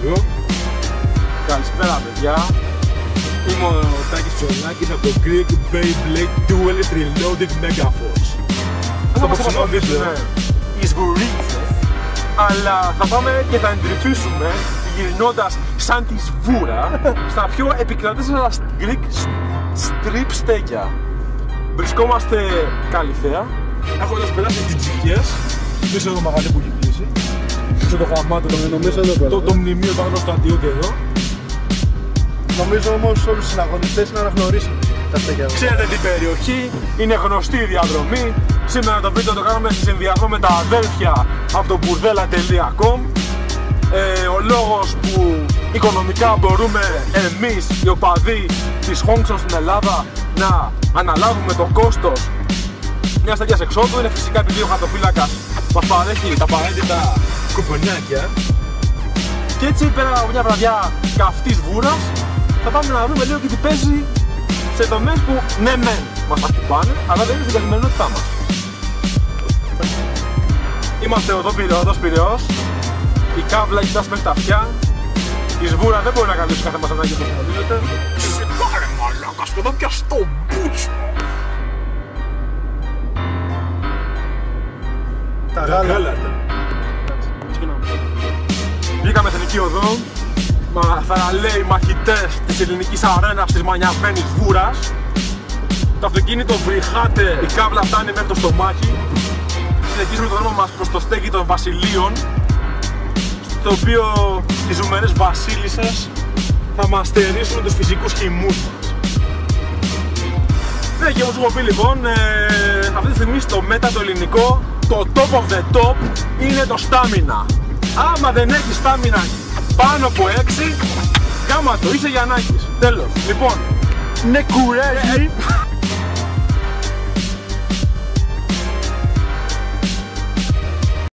λίγο. Καλησπέρα παιδιά. Είμαι ο Τάκης Ψωνάκης από το Greek Beyblade Duelist Reloaded Megaforce. Στο απόψινό βίντεο οι σβουρίτσες, αλλά θα πάμε και θα εντρυφήσουμε γυρνώντας σαν τη σβούρα στα πιο επικρατέστερα Greek strip στέκια. Βρισκόμαστε Καλυθέα, έχοντας περάσει τις τσιχιές, πίσω το μαγαζί που έχει κλείσει, πίσω το γαμάτο, το μνημείο πάνω στο αντιόκ εδώ. Νομίζω όμως όλους τους συναγωνιστές είναι αναγνωρίσιμοι τα στέκια εδώ. Ξέρετε την περιοχή, είναι γνωστή η διαδρομή. Σήμερα το βίντεο το κάνουμε σε συνδυασμό με τα αδέρφια από το burdella.com. Ο λόγος που οικονομικά μπορούμε εμείς οι οπαδοί της Hongson στην Ελλάδα να αναλάβουμε το κόστος μιας τέτοιας εξόδου είναι φυσικά επειδή ο χαρτοφύλακας μας παρέχει τα απαραίτητα κουπονιάκια. Και έτσι πέρα από μια βραδιά καυτής βούρας θα πάμε να δούμε λίγο και τι παίζει σε τομές που ναι μεν μας τα χτυπάνε, αλλά δεν είναι στην καθημερινότητά μας. Είμαστε οδός Πειραιώς, η κάβλα έχει φτάσει μέχρι τα αυτιά, η σβούρα δεν μπορεί να καλύψει κάθε μας ανάγκη όπως γνωρίζετε. Πάρε μαλάκας, παιδά πια στο μπούτσο! Τα γάλατα. Βγήκαμε εθνική οδό, θαραλέοι μαχητές της ελληνικής αρένας της μανιασμένης βούρας. Το αυτοκίνητο βρυχάται, η κάβλα φτάνει μέχρι το στομάχι. Συνεχίζουμε το δρόμο μας προς το στέκι των Βασιλείων, στο οποίο οι ζουμερές βασίλισσες θα μας στερήσουν τους φυσικούς χυμούς μας. Ναι, και όπως έχω πει λοιπόν, αυτή τη στιγμή στο μέτα το ελληνικό, το top of the top είναι το στάμινα. Άμα δεν έχεις στάμινα πάνω από 6, γάμα το, είσαι Γιαννάκης. Τέλος. Λοιπόν, ναι κουρέζι.